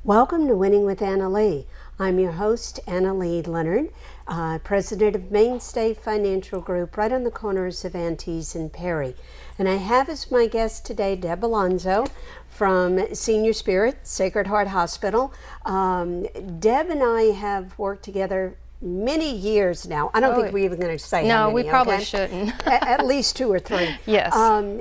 Welcome to Winning with Annalee. I'm your host, Annalee Leonard, president of Mainstay Financial Group, right on the corners of Antie's and Perry. And I have as my guest today Deb Alonzo from Senior Spirit, Sacred Heart Hospital. Deb and I have worked together many years now. I don't think we're even going to say how many, we probably okay? shouldn't. At least 2 or 3. Yes.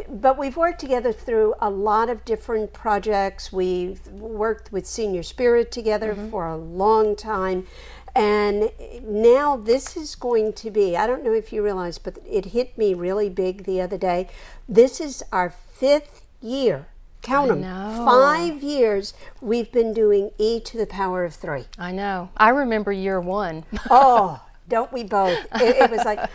But we've worked together through a lot of different projects. We've worked with Senior Spirit together for a long time. And now this is going to be, I don't know if you realize, but it hit me really big the other day. This is our 5th year. Count them. 5 years we've been doing E to the power of 3. I know. I remember year 1. Oh, don't we both? It was like,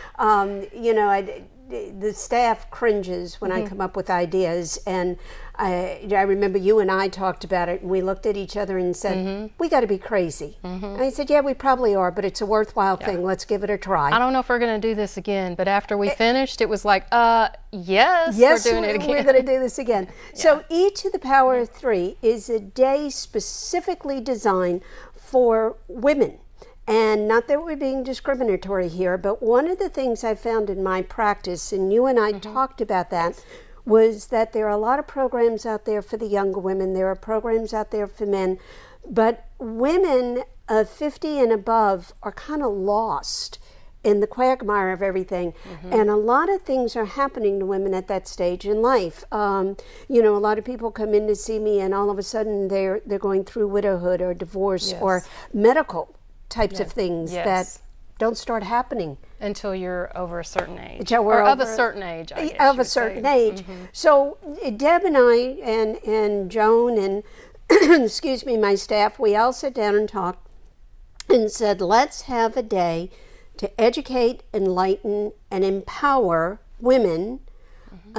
the staff cringes when I come up with ideas, and I remember you and I talked about it, and we looked at each other and said, we got to be crazy. And I said, yeah, we probably are, but it's a worthwhile thing. Let's give it a try. I don't know if we're going to do this again, but after we finished, it was like, yes, we're doing it again. We're going to do this again. So E to the power of 3 is a day specifically designed for women. And not that we're being discriminatory here, but one of the things I found in my practice, and you and I talked about that, was that there are a lot of programs out there for the younger women. There are programs out there for men. But women of 50 and above are kind of lost in the quagmire of everything. And a lot of things are happening to women at that stage in life. A lot of people come in to see me, and all of a sudden they're going through widowhood or divorce or medical types of things that don't start happening until you're over a certain age. Until we're of a certain age, I guess. Of a certain age. So Deb and I and Joan and excuse me, my staff, we all sat down and talked and said, let's have a day to educate, enlighten, and empower women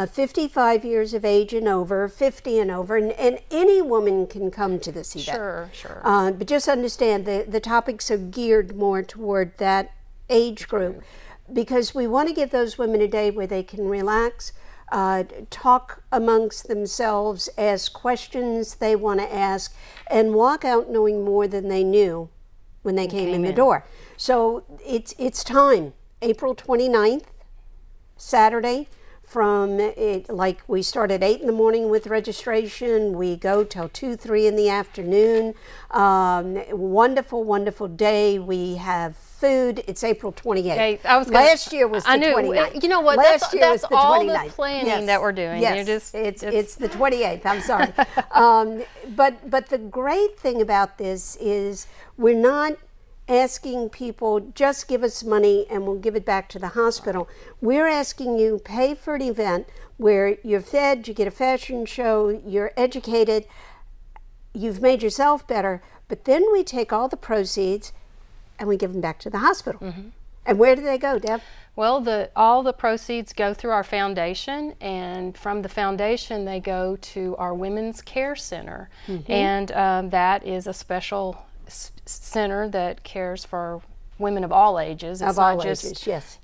55 years of age and over, 50 and over, and any woman can come to this event. Sure. But just understand the topics are geared more toward that age group, because we want to give those women a day where they can relax, talk amongst themselves, ask questions they want to ask, and walk out knowing more than they knew when they came in the door. So it's time, April 29th, Saturday. We start at 8 in the morning with registration. We go till 2, 3 in the afternoon. Wonderful, wonderful day. We have food. It's April 28th. Last year was the 29th. You know what? That's all the planning that we're doing. Yes, it's the 28th. I'm sorry. But the great thing about this is we're not asking people, just give us money and we'll give it back to the hospital. We're asking you pay for an event where you're fed, you get a fashion show, you're educated, you've made yourself better, but then we take all the proceeds and we give them back to the hospital. And where do they go, Deb? Well, all the proceeds go through our foundation, and from the foundation they go to our Women's Care Center. And that is a special center that cares for women of all ages. It's not just, yes.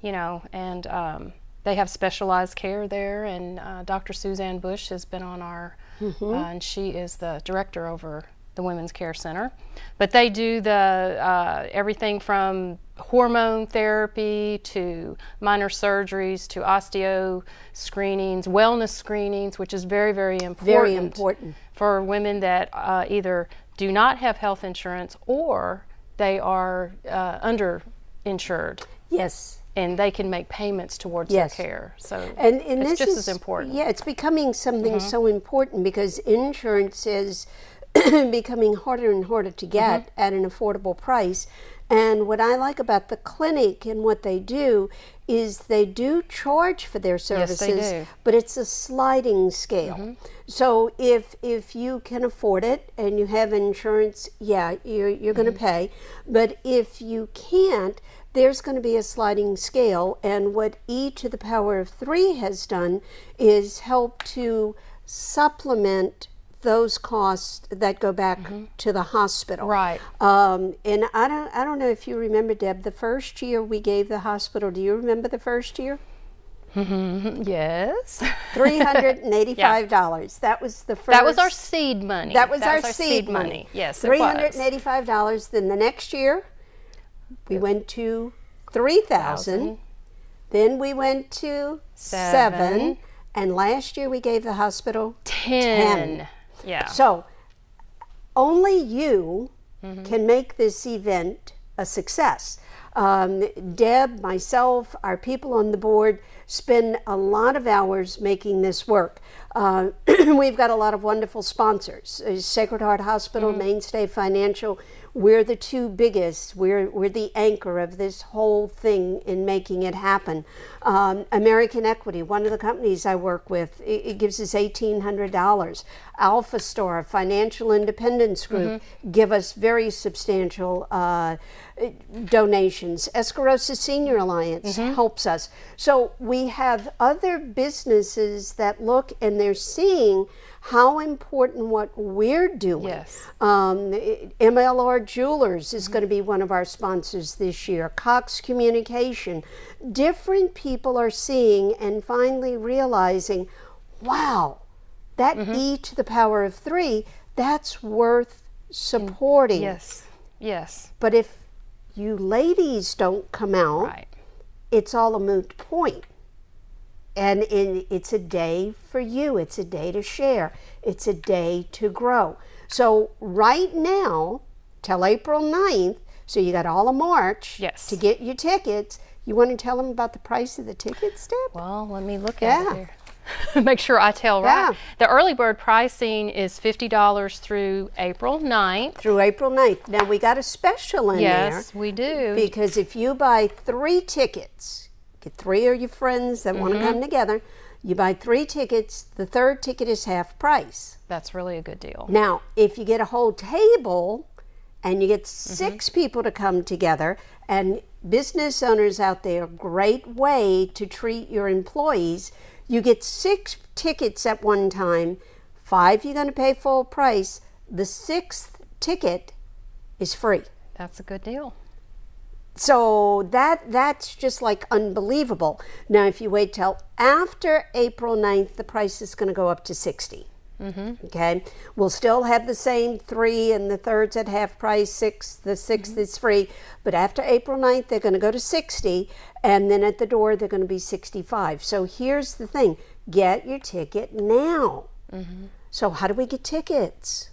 And they have specialized care there, and Dr. Suzanne Bush has been on our, and she is the director over the Women's Care Center. But they do the everything from hormone therapy to minor surgeries to osteo screenings, wellness screenings, which is very, very important. Very important. For women that either do not have health insurance or they are underinsured. Yes. And they can make payments towards their care. So and it's this just is, as important. Yeah, it's becoming something so important because insurance is becoming harder and harder to get at an affordable price. And what I like about the clinic and what they do is they do charge for their services, yes, they do. But it's a sliding scale. So if you can afford it and you have insurance, you're going to pay. But if you can't, there's going to be a sliding scale. And what E to the power of 3 has done is help to supplement those costs that go back to the hospital. Right. And I don't know if you remember, Deb, the first year we gave the hospital, do you remember the first year? Yes. $385. That was the first. That was our seed money. That was our seed money. Yes, it was. $385. Then the next year, we went to $3,000. Then we went to $7,000. And last year we gave the hospital $10,000. Yeah. So only you can make this event a success. Deb, myself, our people on the board spend a lot of hours making this work. We've got a lot of wonderful sponsors. Sacred Heart Hospital, Mainstay Financial. We're the two biggest. We're the anchor of this whole thing in making it happen. American Equity, one of the companies I work with, it gives us $1,800. Alpha Star, Financial Independence Group, give us very substantial donations. Escarosa Senior Alliance helps us. So we have other businesses that look and they're seeing how important what we're doing. Yes. MLR Jewelers is going to be one of our sponsors this year. Cox Communication. Different people are seeing and finally realizing, wow, that E to the power of 3, that's worth supporting. Yes. Yes. But if you ladies don't come out, it's all a moot point. And it's a day for you. It's a day to share. It's a day to grow. So right now, till April 9th, so you got all of March to get your tickets. You want to tell them about the price of the tickets, Deb? Well, let me look at it here. Make sure I tell right. The early bird pricing is $50 through April 9th. Through April 9th. Now, we got a special in there. Yes, we do. Because if you buy 3 tickets, get 3 of your friends that want to come together, you buy 3 tickets, the 3rd ticket is half price. That's really a good deal. Now, if you get a whole table and you get 6 people to come together, and business owners out there, great way to treat your employees, you get 6 tickets at one time, 5 you're going to pay full price, the 6th ticket is free. That's a good deal. So that's just like unbelievable. Now, if you wait till after April 9th, the price is going to go up to $60. Okay, we'll still have the same 3 and the 3rd's at half price, 6, the 6th is free, but after April 9th, they're going to go to $60, and then at the door, they're going to be $65. So here's the thing, get your ticket now. So how do we get tickets?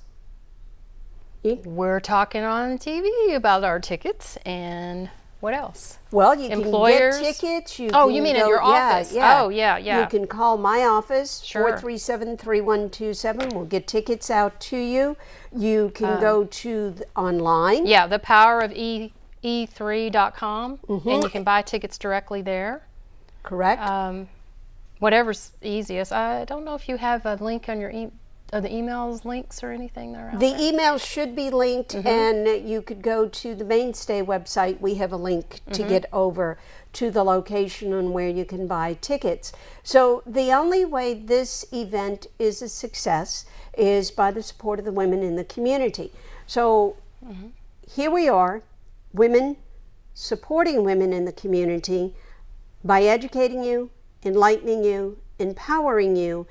We're talking on TV about our tickets, and what else? Well, you Employers. can get tickets. You mean in your office? Yeah. Oh, yeah. You can call my office, 437-3127. We'll get tickets out to you. You can go to online. Yeah, the power of e3.com, and you can buy tickets directly there. Correct. Whatever's easiest. I don't know if you have a link on your the emails, links, or anything there. The emails should be linked, and you could go to the Mainstay website. We have a link to get over to the location on where you can buy tickets. So the only way this event is a success is by the support of the women in the community. So here we are, women supporting women in the community by educating you, enlightening you, empowering you,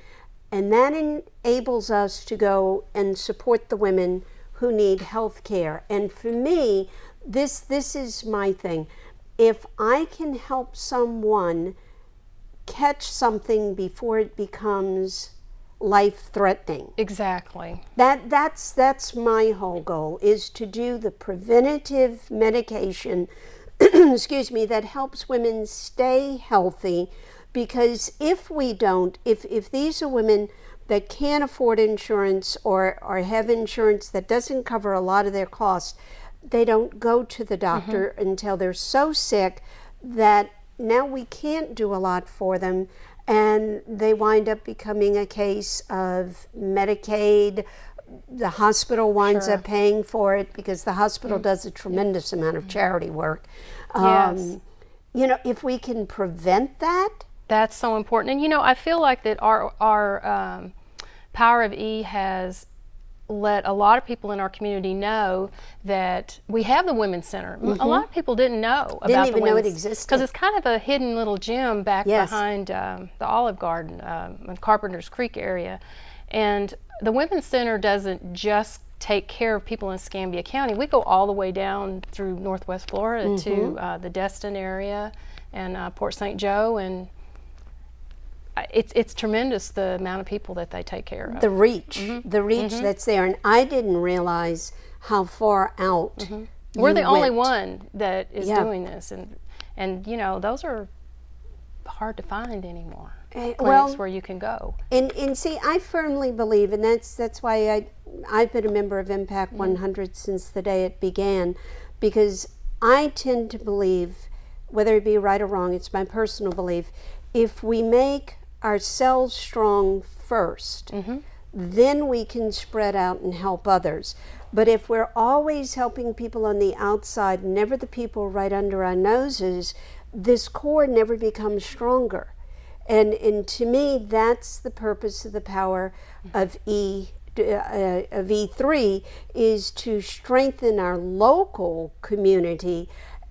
and that enables us to go and support the women who need health care. And for me, this is my thing. If I can help someone catch something before it becomes life-threatening. Exactly. That's my whole goal, is to do the preventative medication, excuse me, that helps women stay healthy. Because if we don't, if these are women that can't afford insurance or have insurance that doesn't cover a lot of their costs, they don't go to the doctor until they're so sick that now we can't do a lot for them, and they wind up becoming a case of Medicaid. The hospital winds up paying for it because the hospital does a tremendous amount of charity work. Yes. You know, if we can prevent that, that's so important. And I feel like that our Power of E has let a lot of people in our community know that we have the Women's Center. A lot of people didn't know about Didn't even the know Women's, it existed. because it's kind of a hidden little gym back Yes. behind the Olive Garden in Carpenter's Creek area. And the Women's Center doesn't just take care of people in Escambia County. We go all the way down through Northwest Florida to the Destin area and Port St. Joe, and it's tremendous the amount of people that they take care of. The reach that's there. And I didn't realize how far out We're the you only went. one that is doing this, and you know, those are hard to find anymore. Clinics where you can go. And see, I firmly believe, and that's why I've been a member of Impact 100 since the day it began, because I tend to believe, whether it be right or wrong, it's my personal belief, if we make ourselves strong first, then we can spread out and help others. But if we're always helping people on the outside, never the people right under our noses, this core never becomes stronger. And to me, that's the purpose of the power of E3, is to strengthen our local community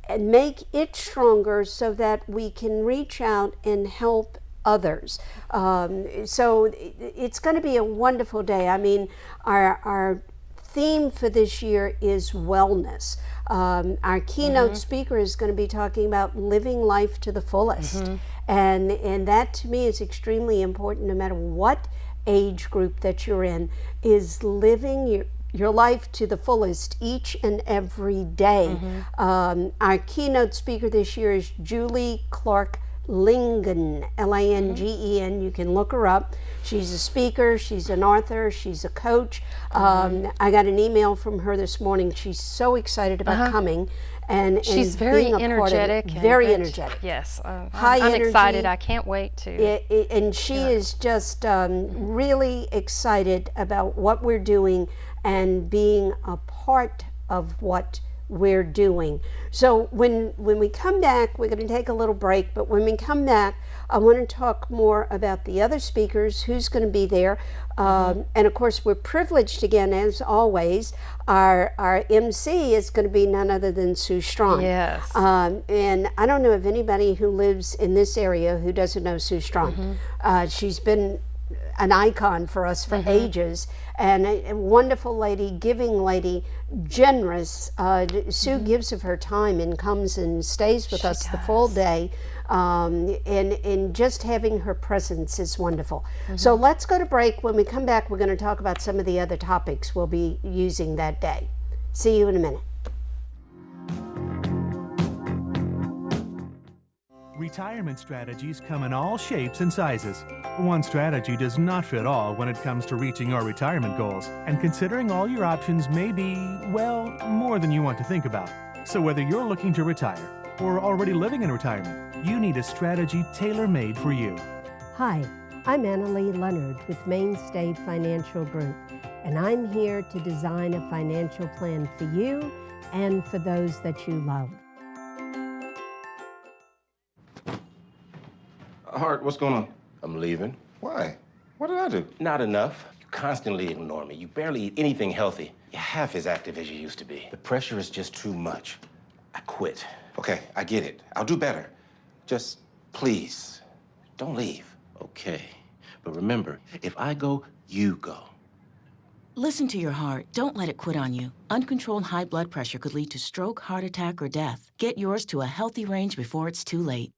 and make it stronger so that we can reach out and help others. So it's going to be a wonderful day. I mean, our theme for this year is wellness. Our keynote speaker is going to be talking about living life to the fullest. And that to me is extremely important, no matter what age group that you're in, is living your life to the fullest each and every day. Our keynote speaker this year is Julie Clark Lingen, Langen. You can look her up. She's a speaker, she's an author, she's a coach. I got an email from her this morning. She's so excited about coming. And she's very being a energetic. part of it. Very energetic. Yes, High I'm energy. excited. I can't wait to. And she is just really excited about what we're doing and being a part of what we're doing. So when we come back, we're going to take a little break, but when we come back, I want to talk more about the other speakers, who's going to be there. And of course, we're privileged again, as always. Our MC is going to be none other than Sue Strong. Yes. And I don't know of anybody who lives in this area who doesn't know Sue Strong. She's been an icon for us for ages, and a wonderful lady, giving lady, generous. Sue gives of her time and comes and stays with us the full day, and just having her presence is wonderful. So let's go to break. When we come back, we're going to talk about some of the other topics we'll be using that day. See you in a minute. Retirement strategies come in all shapes and sizes. One strategy does not fit all when it comes to reaching your retirement goals, and considering all your options may be, well, more than you want to think about. So whether you're looking to retire or already living in retirement, you need a strategy tailor-made for you. Hi, I'm Annalee Leonard with Mainstay Financial Group, and I'm here to design a financial plan for you and for those that you love. Hart, what's going on? I'm leaving. Why? What did I do? Not enough. You constantly ignore me. You barely eat anything healthy. You're half as active as you used to be. The pressure is just too much. I quit. Okay, I get it. I'll do better. Just, please, don't leave. Okay. But remember, if I go, you go. Listen to your heart. Don't let it quit on you. Uncontrolled high blood pressure could lead to stroke, heart attack, or death. Get yours to a healthy range before it's too late.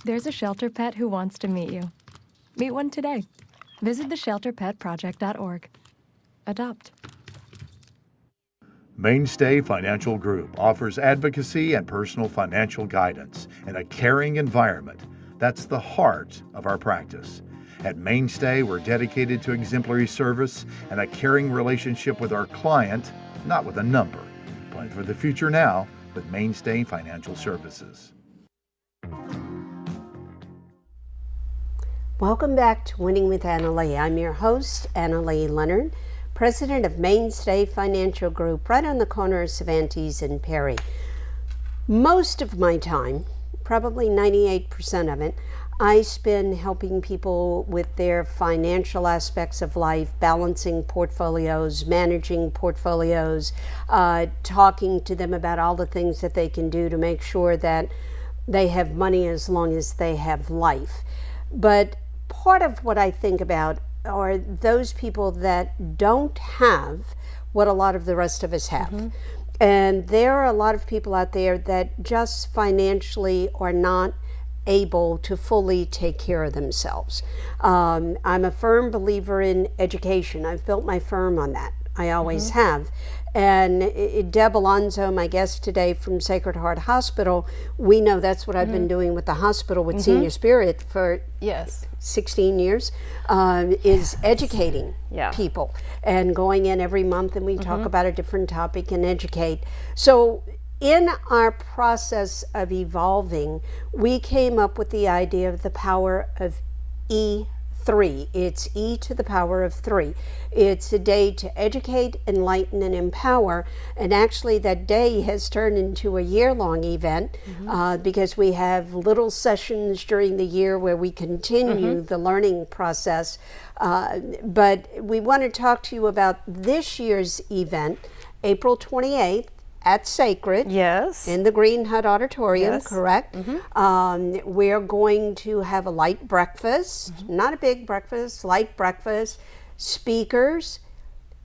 There's a shelter pet who wants to meet you. Meet one today. Visit theshelterpetproject.org. Adopt. Mainstay Financial Group offers advocacy and personal financial guidance in a caring environment. That's the heart of our practice. At Mainstay, we're dedicated to exemplary service and a caring relationship with our client, not with a number. Plan for the future now with Mainstay Financial Services. Welcome back to Winning with Annalee. I'm your host, Annalee Leonard, president of Mainstay Financial Group, right on the corner of Cervantes and Perry. Most of my time, probably 98% of it, I spend helping people with their financial aspects of life, balancing portfolios, managing portfolios, talking to them about all the things that they can do to make sure that they have money as long as they have life. But part of what I think about are those people that don't have what a lot of the rest of us have. And there are a lot of people out there that just financially are not able to fully take care of themselves. I'm a firm believer in education. I've built my firm on that. I always have. And Deb Alonzo, my guest today from Sacred Heart Hospital, we know that's what I've been doing with the hospital with Senior Spirit for 16 years, is educating people and going in every month, and we talk about a different topic and educate. So in our process of evolving, we came up with the idea of the power of E3. It's E to the power of 3. It's a day to educate, enlighten, and empower. And actually that day has turned into a year-long event because we have little sessions during the year where we continue the learning process. But we want to talk to you about this year's event, April 28th, at Sacred, in the Green Hut Auditorium, correct? We're going to have a light breakfast, not a big breakfast, light breakfast, speakers.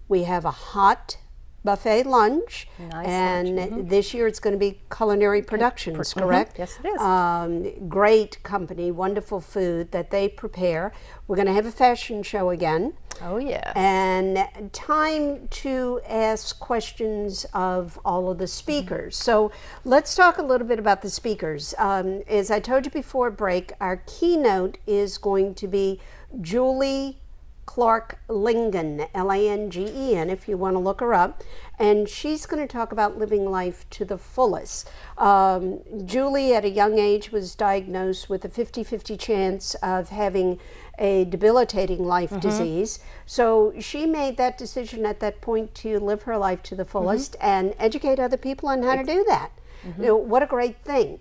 We have a hot buffet lunch, and this year it's going to be Culinary Productions, correct? Yes, it is. Great company, wonderful food that they prepare. We're going to have a fashion show again. Oh, yes. And time to ask questions of all of the speakers. So let's talk a little bit about the speakers. As I told you before break, our keynote is going to be Julie Clark Lingen, Langen, if you want to look her up. And she's going to talk about living life to the fullest. Julie, at a young age, was diagnosed with a 50-50 chance of having a debilitating life disease. So she made that decision at that point to live her life to the fullest and educate other people on how to do that. You know, what a great thing.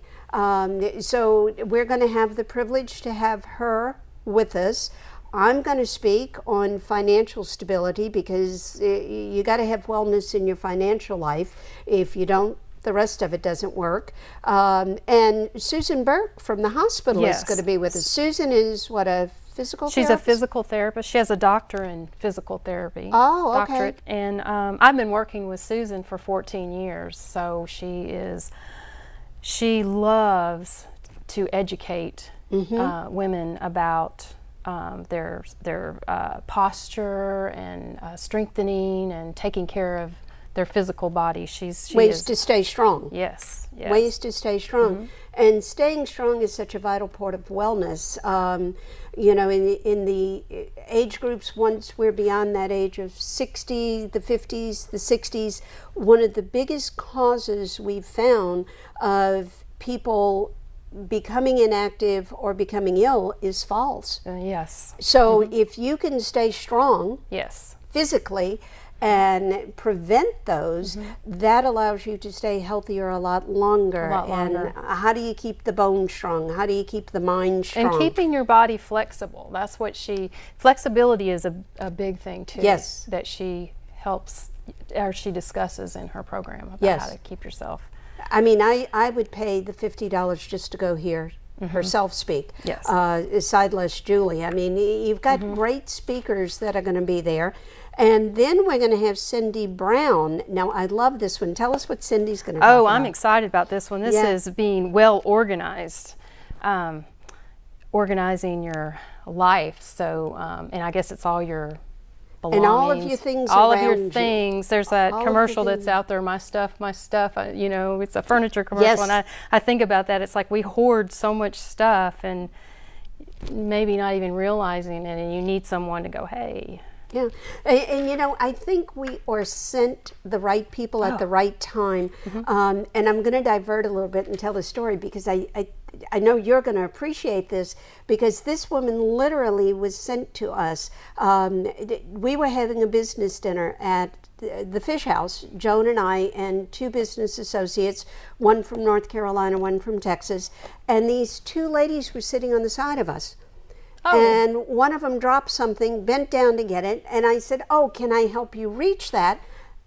So we're going to have the privilege to have her with us. I'm going to speak on financial stability because you got to have wellness in your financial life. If you don't, the rest of it doesn't work. And Susan Burke from the hospital is going to be with us. Susan is what, a physical therapist? She's a physical therapist. She has a doctorate in physical therapy. Oh, okay. Doctorate. And I've been working with Susan for 14 years. So she loves to educate women about their posture and strengthening and taking care of their physical body. Ways to stay strong. Yes. Ways to stay strong. And staying strong is such a vital part of wellness. You know, in the age groups, once we're beyond that age of 60, the 50s, the 60s, one of the biggest causes we've found of people becoming inactive or becoming ill is falls. Yes. So if you can stay strong physically and prevent those, that allows you to stay healthier a lot longer. And how do you keep the bone strong? How do you keep the mind strong? And keeping your body flexible. That's what flexibility is a big thing too. Yes. That she helps, or she discusses in her program about how to keep yourself. I mean, I would pay the $50 just to go hear herself speak. Yes. Sideless Julie. I mean, you've got great speakers that are going to be there. And then we're going to have Cindy Brown. Now, I love this one. Tell us what Cindy's going to talk about. Oh, I'm excited about this one. This is being well organized, organizing your life. So, and I guess it's all your belongings. And all of your things all around of your things. There's that commercial that's out there, my stuff, you know, it's a furniture commercial. And I think about that. It's like we hoard so much stuff and maybe not even realizing it, and you need someone to go, hey. Yeah, and you know, I think we are sent the right people at the right time. And I'm going to divert a little bit and tell the story because I I know you're going to appreciate this, because this woman literally was sent to us. We were having a business dinner at the Fish House, Joan and I and 2 business associates, one from North Carolina, one from Texas, and these 2 ladies were sitting on the side of us. Oh. And one of them dropped something, bent down to get it, and I said, "Oh, can I help you reach that?"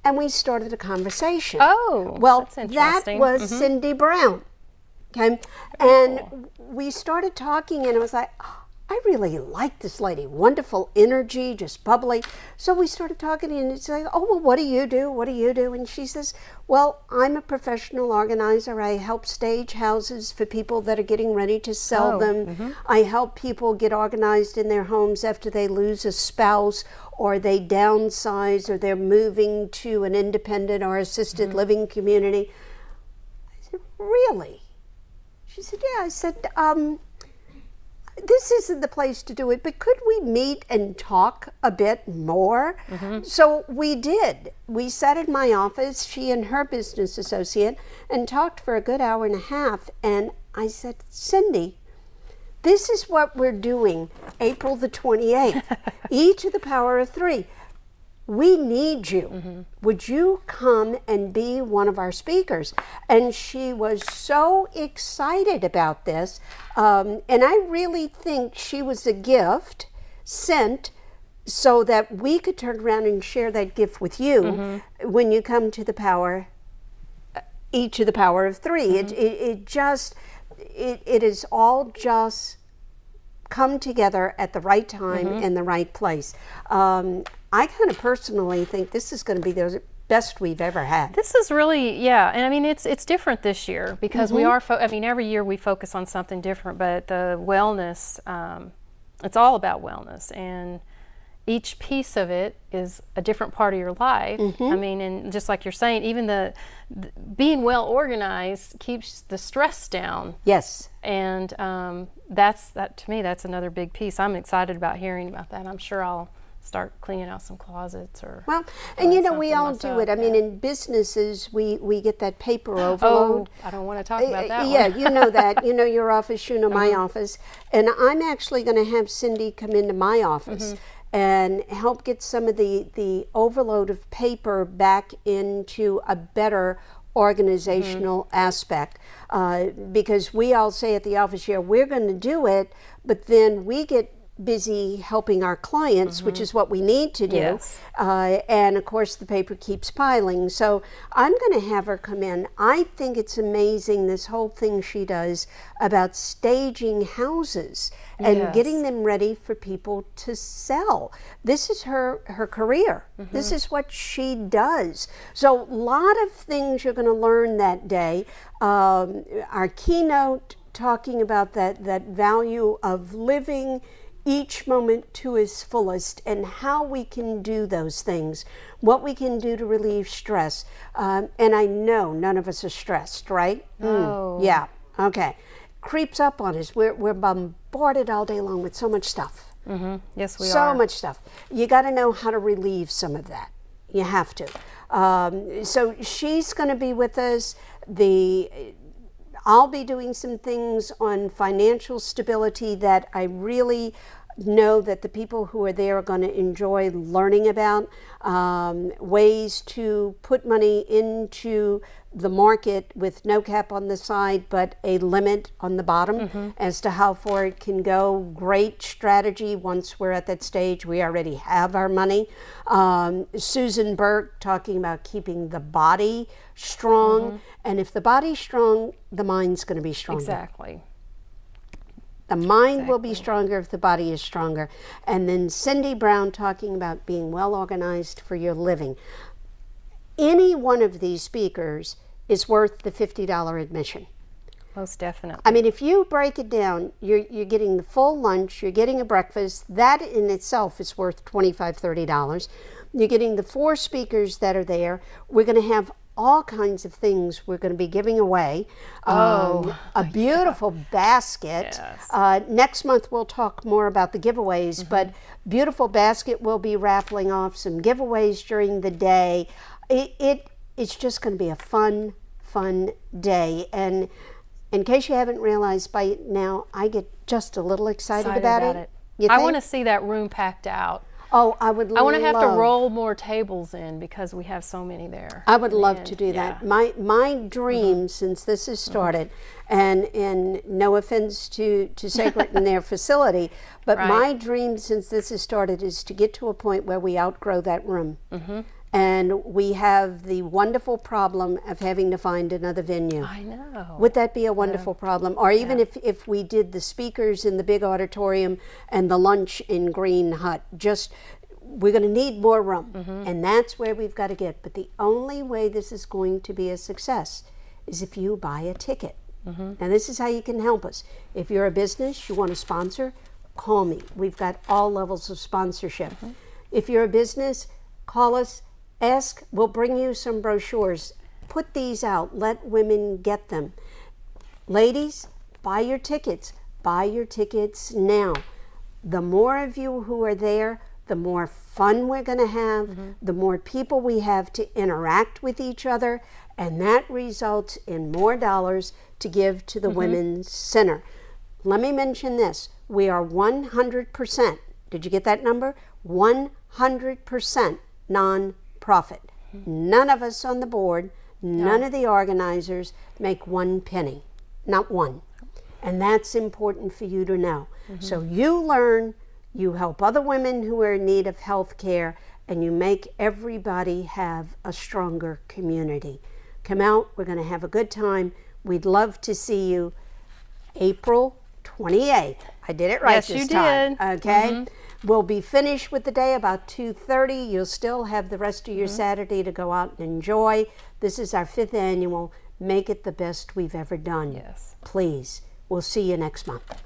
And we started a conversation. Oh, well, that's interesting. That was Cindy Brown. Okay, and we started talking, and it was like, oh, I really like this lady. Wonderful energy, just bubbly. So we started talking, and it's like, oh, well, what do you do? What do you do? And she says, well, I'm a professional organizer. I help stage houses for people that are getting ready to sell them. I help people get organized in their homes after they lose a spouse, or they downsize, or they're moving to an independent or assisted living community. I said, really? She said, yeah. I said, this isn't the place to do it, but could we meet and talk a bit more? So we did. We sat in my office, she and her business associate, and talked for a good hour and a half. And I said, Cindy, this is what we're doing April the 28th, E to the power of 3. We need you. Would you come and be one of our speakers? And she was so excited about this. And I really think she was a gift sent so that we could turn around and share that gift with you when you come to the power, E to the power of 3. It is all just come together at the right time and the right place. I kind of personally think this is going to be the best we've ever had. This is really, yeah, and I mean it's different this year because we are. I mean, every year we focus on something different, but the wellness, it's all about wellness, and each piece of it is a different part of your life. I mean, and just like you're saying, even the being well organized keeps the stress down. Yes, and that to me, that's another big piece. I'm excited about hearing about that. I'm sure I'll start cleaning out some closets or and you know, we all do it. I mean, in businesses we get that paper overload. I don't want to talk about that yeah, one. you know that. You know your office, you know my office, and I'm actually going to have Cindy come into my office and help get some of the overload of paper back into a better organizational aspect, because we all say at the office, yeah, we're going to do it, but then we get busy helping our clients, which is what we need to do. Yes. And of course the paper keeps piling. So I'm going to have her come in. I think it's amazing, this whole thing she does about staging houses and getting them ready for people to sell. This is her career. This is what she does. So a lot of things you're going to learn that day. Our keynote talking about that value of living each moment to its fullest and how we can do those things, what we can do to relieve stress. And I know none of us are stressed, right? No. Yeah, okay. Creeps up on us. We're bombarded all day long with so much stuff. Yes, we are. So much stuff. You got to know how to relieve some of that. You have to. So she's going to be with us. I'll be doing some things on financial stability that I really know that the people who are there are going to enjoy learning about, ways to put money into the market with no cap on the side but a limit on the bottom as to how far it can go. Great strategy once we're at that stage. We already have our money. Susan Burke talking about keeping the body strong, and if the body's strong, the mind's going to be stronger. Exactly. The mind will be stronger if the body is stronger. And then Cindy Brown talking about being well organized for your living. Any one of these speakers is worth the $50 admission. Most definitely. I mean, if you break it down, you're getting the full lunch, you're getting a breakfast. That in itself is worth $25, $30. You're getting the 4 speakers that are there. We're going to have all kinds of things we're going to be giving away. A beautiful basket. Yes. Next month we'll talk more about the giveaways, but beautiful basket, we'll be raffling off some giveaways during the day. It's just going to be a fun day. And in case you haven't realized by now, I get just a little excited about it. You I think? want to see that room packed out. Oh, I would. I want to have to roll more tables in because we have so many there. I would love to do that. My dream since this has started, and no offense to Sacred and their facility, but my dream since this has started is to get to a point where we outgrow that room. And we have the wonderful problem of having to find another venue. I know. Would that be a wonderful problem? Or even if we did the speakers in the big auditorium and the lunch in Green Hut, we're going to need more room. And that's where we've got to get. But the only way this is going to be a success is if you buy a ticket. Now this is how you can help us. If you're a business, you want to sponsor, call me. We've got all levels of sponsorship. If you're a business, call us. Ask, we'll bring you some brochures. Put these out, let women get them. Ladies, buy your tickets. Buy your tickets now. The more of you who are there, the more fun we're going to have, the more people we have to interact with each other, and that results in more dollars to give to the Women's Center. Let me mention this. We are 100%, did you get that number? 100% non-profit. None of us on the board, none of the organizers make 1 penny, not one. And that's important for you to know. So you learn, you help other women who are in need of health care, and you make everybody have a stronger community. Come out, we're going to have a good time. We'd love to see you April 28th. I did it right this time. Yes, you did. Okay? We'll be finished with the day about 2:30. You'll still have the rest of your Saturday to go out and enjoy. This is our 5th annual. Make it the best we've ever done. Yes. Please. We'll see you next month.